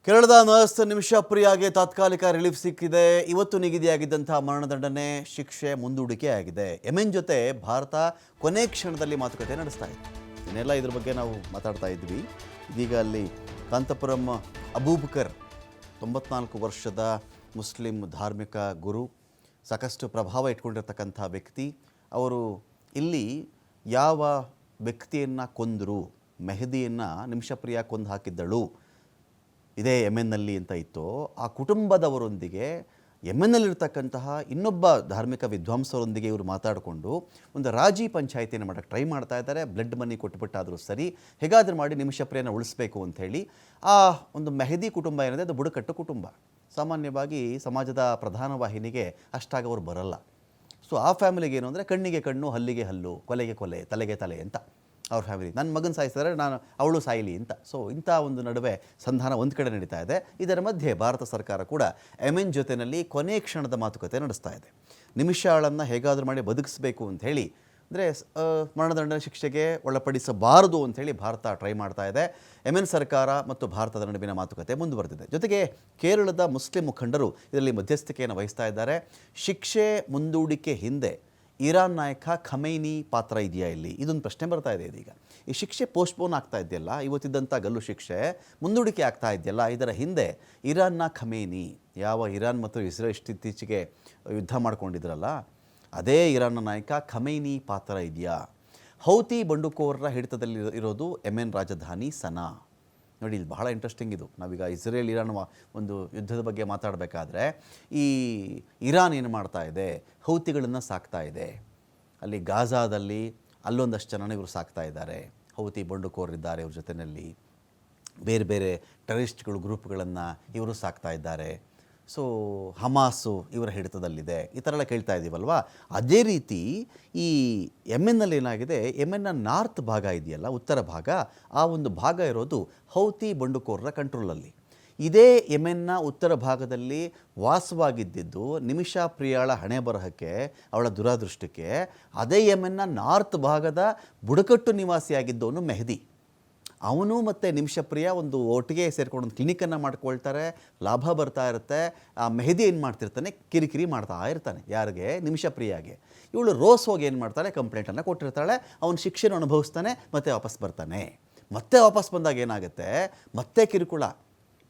ಕೇರಳದ ನರ್ಸ್ ನಿಮಿಷಾ ಪ್ರಿಯಾಗೆ ತಾತ್ಕಾಲಿಕ ರಿಲೀಫ್ ಸಿಕ್ಕಿದೆ. ಇವತ್ತು ನಿಗದಿಯಾಗಿದ್ದಂತಹ ಮರಣದಂಡನೆ ಶಿಕ್ಷೆ ಮುಂದೂಡಿಕೆ ಆಗಿದೆ. ಯೆಮೆನ್ ಜೊತೆ ಭಾರತ ಕೊನೆ ಕ್ಷಣದಲ್ಲಿ ಮಾತುಕತೆ ನಡೆಸ್ತಾ ಇದೆ. ಇನ್ನೆಲ್ಲ ಇದ್ರ ಬಗ್ಗೆ ನಾವು ಮಾತಾಡ್ತಾ ಇದ್ವಿ. ಇದೀಗ ಅಲ್ಲಿ ಕಾಂತಪುರಂ ಅಬೂಬಕರ್ 94 ವರ್ಷದ ಮುಸ್ಲಿಂ ಧಾರ್ಮಿಕ ಗುರು, ಸಾಕಷ್ಟು ಪ್ರಭಾವ ಇಟ್ಕೊಂಡಿರ್ತಕ್ಕಂಥ ವ್ಯಕ್ತಿ. ಅವರು ಇಲ್ಲಿ ಯಾವ ವ್ಯಕ್ತಿಯನ್ನು ಕೊಂದರು, ಮೆಹದಿಯನ್ನು ನಿಮಿಷಾ ಪ್ರಿಯಾ ಕೊಂದು ಹಾಕಿದ್ದಳು, ಇದೇ ಯೆಮೆನ್ನಲ್ಲಿ ಅಂತ ಇತ್ತು. ಆ ಕುಟುಂಬದವರೊಂದಿಗೆ ಯೆಮೆನ್ನಲ್ಲಿರ್ತಕ್ಕಂತಹ ಇನ್ನೊಬ್ಬ ಧಾರ್ಮಿಕ ವಿದ್ವಾಂಸರೊಂದಿಗೆ ಇವರು ಮಾತಾಡಿಕೊಂಡು ಒಂದು ರಾಜಿ ಪಂಚಾಯಿತಿಯನ್ನು ಮಾಡೋಕ್ಕೆ ಟ್ರೈ ಮಾಡ್ತಾ ಇದ್ದಾರೆ. ಬ್ಲಡ್ ಮನಿ ಕೊಟ್ಟುಬಿಟ್ಟಾದರೂ ಸರಿ, ಹೇಗಾದರೂ ಮಾಡಿ ನಿಮಿಷಾ ಪ್ರಿಯನ ಉಳಿಸ್ಬೇಕು ಅಂಥೇಳಿ. ಆ ಒಂದು ಮೆಹದಿ ಕುಟುಂಬ ಏನಿದೆ ಅದು ಬುಡಕಟ್ಟು ಕುಟುಂಬ. ಸಾಮಾನ್ಯವಾಗಿ ಸಮಾಜದ ಪ್ರಧಾನ ವಾಹಿನಿಗೆ ಅಷ್ಟಾಗ ಅವರು ಬರಲ್ಲ. ಸೊ ಆ ಫ್ಯಾಮಿಲಿಗೆ ಏನು ಅಂದರೆ ಕಣ್ಣಿಗೆ ಕಣ್ಣು, ಹಲ್ಲಿಗೆ ಹಲ್ಲು, ಕೊಲೆಗೆ ಕೊಲೆ, ತಲೆಗೆ ತಲೆ ಅಂತ ಅವ್ರ ಫ್ಯಾಮಿಲಿ. ನನ್ನ ಮಗನ ಸಾಯಿಸಿದರೆ ಅವಳು ಸಾಯಲಿ ಅಂತ. ಸೊ ಇಂಥ ಒಂದು ನಡುವೆ ಸಂಧಾನ ಒಂದು ಕಡೆ ನಡೀತಾ ಇದೆ. ಇದರ ಮಧ್ಯೆ ಭಾರತ ಸರ್ಕಾರ ಕೂಡ ಯೆಮೆನ್ ಜೊತೆಯಲ್ಲಿ ಕೊನೆ ಕ್ಷಣದ ಮಾತುಕತೆ ನಡೆಸ್ತಾ ಇದೆ. ನಿಮಿಷಾಳನ್ನು ಹೇಗಾದರೂ ಮಾಡಿ ಬದುಕಿಸಬೇಕು ಅಂಥೇಳಿ, ಅಂದರೆ ಮರಣದಂಡನೆ ಶಿಕ್ಷೆಗೆ ಒಳಪಡಿಸಬಾರದು ಅಂಥೇಳಿ ಭಾರತ ಟ್ರೈ ಮಾಡ್ತಾ ಇದೆ. ಯೆಮೆನ್ ಸರ್ಕಾರ ಮತ್ತು ಭಾರತದ ನಡುವಿನ ಮಾತುಕತೆ ಮುಂದುವರೆದಿದೆ. ಜೊತೆಗೆ ಕೇರಳದ ಮುಸ್ಲಿಂ ಮುಖಂಡರು ಇದರಲ್ಲಿ ಮಧ್ಯಸ್ಥಿಕೆಯನ್ನು ವಹಿಸ್ತಾ ಇದ್ದಾರೆ. ಶಿಕ್ಷೆ ಮುಂದೂಡಿಕೆ ಹಿಂದೆ ಇರಾನ್ ನಾಯಕ ಖಮೈನಿ ಪಾತ್ರ ಇದೆಯಾ ಇಲ್ಲಿ? ಇದೊಂದು ಪ್ರಶ್ನೆ ಬರ್ತಾ ಇದೆ. ಇದೀಗ ಈ ಶಿಕ್ಷೆ ಪೋಸ್ಟ್ಪೋನ್ ಆಗ್ತಾ ಇದೆಯಲ್ಲ, ಇವತ್ತಿದ್ದಂಥ ಗಲ್ಲು ಶಿಕ್ಷೆ ಮುಂದೂಡಿಕೆ ಆಗ್ತಾ ಇದೆಯಲ್ಲ, ಇದರ ಹಿಂದೆ ಇರಾನ್ನ ಖಮೈನಿ, ಯಾವ ಇರಾನ್ ಮತ್ತು ಇಸ್ರೇಲ್ ಇತ್ತೀಚೆಗೆ ಯುದ್ಧ ಮಾಡ್ಕೊಂಡಿದ್ರಲ್ಲ, ಅದೇ ಇರಾನ್ನ ನಾಯಕ ಖಮೈನಿ ಪಾತ್ರ ಇದೆಯಾ? ಹೌತಿ ಬಂಡುಕೋರರ ಹಿಡಿತದಲ್ಲಿ ಇರೋದು ಯೆಮೆನ್ ರಾಜಧಾನಿ ಸನಾ. ನೋಡಿ, ಇಲ್ಲಿ ಬಹಳ ಇಂಟ್ರೆಸ್ಟಿಂಗ್ ಇದು. ನಾವೀಗ ಇಸ್ರೇಲ್ ಇರಾನ್ ಒಂದು ಯುದ್ಧದ ಬಗ್ಗೆ ಮಾತಾಡಬೇಕಾದ್ರೆ, ಈ ಇರಾನ್ ಏನು ಮಾಡ್ತಾ ಇದೆ, ಹೌತಿಗಳನ್ನು ಸಾಕ್ತಾ ಇದೆ. ಅಲ್ಲಿ ಗಾಜಾದಲ್ಲಿ ಅಲ್ಲೊಂದಷ್ಟು ಜನನ ಇವರು ಸಾಕ್ತಾ ಇದ್ದಾರೆ. ಹೌತಿ ಬಂಡುಕೋರರಿದ್ದಾರೆ, ಇವ್ರ ಜೊತೆಯಲ್ಲಿ ಬೇರೆ ಬೇರೆ ಟೆರರಿಸ್ಟ್ಗಳು ಗ್ರೂಪ್ಗಳನ್ನು ಇವರು ಸಾಕ್ತಾ ಇದ್ದಾರೆ. ಸೊ ಹಮಾಸು ಇವರ ಹಿಡಿತದಲ್ಲಿದೆ. ಈ ಥರ ಎಲ್ಲ ಕೇಳ್ತಾ ಇದ್ದೀವಲ್ವಾ. ಅದೇ ರೀತಿ ಈ ಯೆಮೆನ್ನಲ್ಲಿ ಏನಾಗಿದೆ, ಯೆಮೆನ್ನ ನಾರ್ತ್ ಭಾಗ ಇದೆಯಲ್ಲ, ಉತ್ತರ ಭಾಗ, ಆ ಒಂದು ಭಾಗ ಇರೋದು ಹೌತಿ ಬಂಡುಕೋರರ ಕಂಟ್ರೋಲಲ್ಲಿ. ಇದೇ ಯೆಮೆನ್ನ ಉತ್ತರ ಭಾಗದಲ್ಲಿ ವಾಸವಾಗಿದ್ದು ನಿಮಿಷಾ ಪ್ರಿಯಾಳ ಹಣೆ ಬರಹಕ್ಕೆ, ಅವಳ ದುರಾದೃಷ್ಟಕ್ಕೆ, ಅದೇ ಯೆಮೆನ್ನ ನಾರ್ತ್ ಭಾಗದ ಬುಡಕಟ್ಟು ನಿವಾಸಿಯಾಗಿದ್ದವನು ಮೆಹದಿ. ಅವನು ಮತ್ತು ನಿಮಿಷಾ ಪ್ರಿಯಾ ಒಂದು ಒಟ್ಟಿಗೆ ಸೇರ್ಕೊಂಡು ಒಂದು ಕ್ಲಿನಿಕನ್ನು ಮಾಡ್ಕೊಳ್ತಾರೆ. ಲಾಭ ಬರ್ತಾ ಇರುತ್ತೆ. ಆ ಮೆಹದಿ ಏನು ಮಾಡ್ತಿರ್ತಾನೆ, ಕಿರಿಕಿರಿ ಮಾಡ್ತಾ ಇರ್ತಾನೆ. ಯಾರಿಗೆ? ನಿಮಿಷಾ ಪ್ರಿಯಾಗೆ. ಇವಳು ರೋಸ್ ಹೋಗಿ ಏನು ಮಾಡ್ತಾಳೆ, ಕಂಪ್ಲೇಂಟನ್ನು ಕೊಟ್ಟಿರ್ತಾಳೆ. ಅವನು ಶಿಕ್ಷೆನ ಅನುಭವಿಸ್ತಾನೆ, ಮತ್ತೆ ವಾಪಸ್ ಬರ್ತಾನೆ. ಮತ್ತೆ ವಾಪಸ್ ಬಂದಾಗ ಏನಾಗುತ್ತೆ, ಮತ್ತೆ ಕಿರುಕುಳ.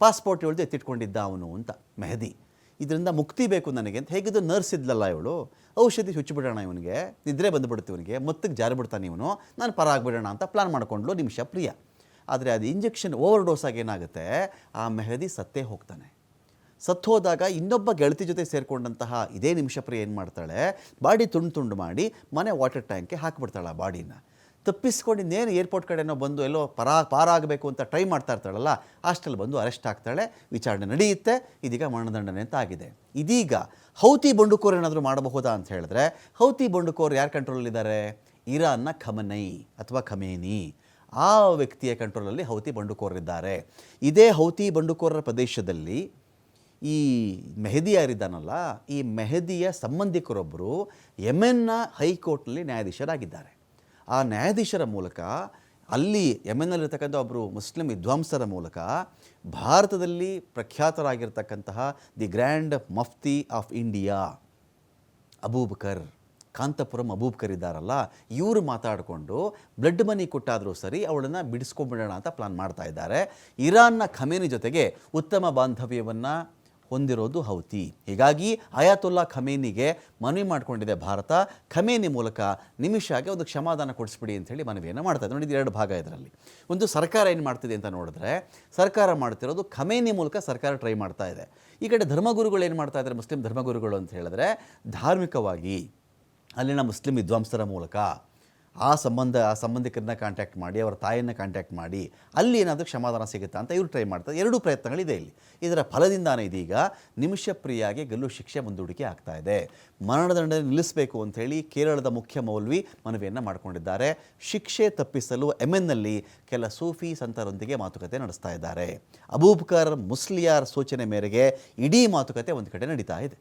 ಪಾಸ್ಪೋರ್ಟ್ ಇವಳ್ದು ಎತ್ತಿಟ್ಕೊಂಡಿದ್ದ ಅವನು ಅಂತ ಮೆಹದಿ. ಇದರಿಂದ ಮುಕ್ತಿ ಬೇಕು ನನಗೆ ಅಂತ. ಹೇಗಿದ್ದು ನರ್ಸ್ ಇದ್ಲಲ್ಲ ಇವಳು, ಔಷಧಿ ಹುಚ್ಚಿಬಿಡೋಣ ಇವನಿಗೆ, ನಿದ್ರೆ ಬಂದುಬಿಡುತ್ತೆ ಇವನಿಗೆ, ಮತ್ತಿಗೆ ಜಾರಿಬಿಡ್ತಾನೆ ಇವನು, ನಾನು ಪರ ಆಗಿಬಿಡೋಣ ಅಂತ ಪ್ಲಾನ್ ಮಾಡಿಕೊಂಡ್ಲು ನಿಮಿಷಾ ಪ್ರಿಯಾ. ಆದರೆ ಅದು ಇಂಜೆಕ್ಷನ್ ಓವರ್ ಡೋಸ್ ಆಗಿ ಏನಾಗುತ್ತೆ, ಆ ಮೆಹದಿ ಸತ್ತೇ ಹೋಗ್ತಾನೆ. ಸತ್ತು ಹೋದಾಗ ಇನ್ನೊಬ್ಬ ಗೆಳತಿ ಜೊತೆ ಸೇರಿಕೊಂಡಂತಹ ಇದೇ ನಿಮಿಷಾ ಪ್ರಿಯಾ ಏನು ಮಾಡ್ತಾಳೆ, ಬಾಡಿ ತುಂಡು ಮಾಡಿ ಮನೆ ವಾಟರ್ ಟ್ಯಾಂಕ್ಗೆ ಹಾಕಿಬಿಡ್ತಾಳೆ. ಆ ಬಾಡಿನ ತಪ್ಪಿಸ್ಕೊಂಡು ಇನ್ನೇನು ಏರ್ಪೋರ್ಟ್ ಕಡೆನೋ ಬಂದು ಎಲ್ಲೋ ಪಾರಾಗಬೇಕು ಅಂತ ಟ್ರೈ ಮಾಡ್ತಾ ಇರ್ತಾಳಲ್ಲ, ಅಷ್ಟಲ್ಲಿ ಬಂದು ಅರೆಸ್ಟ್ ಆಗ್ತಾಳೆ. ವಿಚಾರಣೆ ನಡೆಯುತ್ತೆ. ಇದೀಗ ಮರಣದಂಡನೆ ಅಂತ ಆಗಿದೆ. ಇದೀಗ ಹೌತಿ ಬಂಡುಕೋರು ಏನಾದರೂ ಮಾಡಬಹುದಾ ಅಂತ ಹೇಳಿದ್ರೆ, ಹೌತಿ ಬಂಡುಕೋರು ಯಾರ ಕಂಟ್ರೋಲಲ್ಲಿದ್ದಾರೆ? ಇರಾನ್ನ ಖಮನೈ ಅಥವಾ ಖಮೇನಿ, ಆ ವ್ಯಕ್ತಿಯ ಕಂಟ್ರೋಲಲ್ಲಿ ಹೌತಿ ಬಂಡುಕೋರರಿದ್ದಾರೆ. ಇದೇ ಹೌತಿ ಬಂಡುಕೋರರ ಪ್ರದೇಶದಲ್ಲಿ ಈ ಮೆಹದಿ ಯಾರಿದ್ದಾನಲ್ಲ, ಈ ಮೆಹದಿಯ ಸಂಬಂಧಿಕರೊಬ್ಬರು ಯೆಮೆನ್ನ ಹೈಕೋರ್ಟ್ನಲ್ಲಿ ನ್ಯಾಯಾಧೀಶರಾಗಿದ್ದಾರೆ. ಆ ನ್ಯಾಯಾಧೀಶರ ಮೂಲಕ ಅಲ್ಲಿ ಯೆಮೆನ್ನಲ್ಲಿರ್ತಕ್ಕಂಥ ಒಬ್ಬರು ಮುಸ್ಲಿಂ ವಿದ್ವಾಂಸರ ಮೂಲಕ ಭಾರತದಲ್ಲಿ ಪ್ರಖ್ಯಾತರಾಗಿರ್ತಕ್ಕಂತಹ the Grand Mufti of India Abubakar, Kanthapuram Abubakar ಇದ್ದಾರಲ್ಲ, ಇವರು ಮಾತಾಡಿಕೊಂಡು ಬ್ಲಡ್ ಮನಿ ಕೊಟ್ಟಾದರೂ ಸರಿ ಅವಳನ್ನು ಬಿಡಿಸ್ಕೊಂಡ್ಬಿಡೋಣ ಅಂತ ಪ್ಲಾನ್ ಮಾಡ್ತಾ ಇದ್ದಾರೆ. ಇರಾನ್ನ ಖಮೇನಿ ಜೊತೆಗೆ ಉತ್ತಮ ಬಾಂಧವ್ಯವನ್ನು ಹೊಂದಿರೋದು ಹೌತಿ. ಹೀಗಾಗಿ ಅಯಾತುಲ್ಲಾ ಖಮೇನಿಗೆ ಮನವಿ ಮಾಡಿಕೊಂಡಿದೆ ಭಾರತ. ಖಮೇನಿ ಮೂಲಕ ನಿಮಿಷಾಗೆ ಒಂದು ಕ್ಷಮಾದಾನ ಕೊಡಿಸ್ಬಿಡಿ ಅಂಥೇಳಿ ಮನವಿಯನ್ನು ಮಾಡ್ತಾ ಇದೆ. ನೋಡಿ, ಎರಡು ಭಾಗ ಇದರಲ್ಲಿ. ಒಂದು ಸರ್ಕಾರ ಏನು ಮಾಡ್ತಿದೆ ಅಂತ ನೋಡಿದ್ರೆ, ಸರ್ಕಾರ ಮಾಡ್ತಿರೋದು ಖಮೇನಿ ಮೂಲಕ ಸರ್ಕಾರ ಟ್ರೈ ಮಾಡ್ತಾ ಇದೆ. ಈ ಕಡೆ ಧರ್ಮಗುರುಗಳು ಏನು ಮಾಡ್ತಾ ಇದ್ದಾರೆ, ಮುಸ್ಲಿಂ ಧರ್ಮಗುರುಗಳು ಅಂತ ಹೇಳಿದ್ರೆ, ಧಾರ್ಮಿಕವಾಗಿ ಅಲ್ಲಿನ ಮುಸ್ಲಿಂ ವಿದ್ವಾಂಸರ ಮೂಲಕ ಆ ಸಂಬಂಧಿಕರನ್ನ ಕಾಂಟ್ಯಾಕ್ಟ್ ಮಾಡಿ, ಅವರ ತಾಯಿಯನ್ನು ಕಾಂಟ್ಯಾಕ್ಟ್ ಮಾಡಿ ಅಲ್ಲಿ ಏನಾದರೂ ಕ್ಷಮಾದಾನ ಸಿಗುತ್ತಾ ಅಂತ ಇವರು ಟ್ರೈ ಮಾಡ್ತಾರೆ. ಎರಡೂ ಪ್ರಯತ್ನಗಳಿದೆ ಇಲ್ಲಿ. ಇದರ ಫಲದಿಂದಾನೇ ಇದೀಗ ನಿಮಿಷಾ ಪ್ರಿಯಾಗೆ ಗಲ್ಲು ಶಿಕ್ಷೆ ಮುಂದೂಡಿಕೆ ಆಗ್ತಾ ಇದೆ. ಮರಣದಂಡನೆ ನಿಲ್ಲಿಸಬೇಕು ಅಂಥೇಳಿ ಕೇರಳದ ಮುಖ್ಯ ಮೌಲ್ವಿ ಮನವಿಯನ್ನು ಮಾಡಿಕೊಂಡಿದ್ದಾರೆ. ಶಿಕ್ಷೆ ತಪ್ಪಿಸಲು ಯೆಮೆನ್ನಲ್ಲಿ ಕೆಲ ಸೂಫಿ ಸಂತರೊಂದಿಗೆ ಮಾತುಕತೆ ನಡೆಸ್ತಾ ಇದ್ದಾರೆ. ಅಬೂಬಕರ್ ಮುಸ್ಲಿಯಾರ್ ಸೂಚನೆ ಮೇರೆಗೆ ಇಡೀ ಮಾತುಕತೆ ಒಂದು ಕಡೆ ನಡೀತಾ ಇದೆ.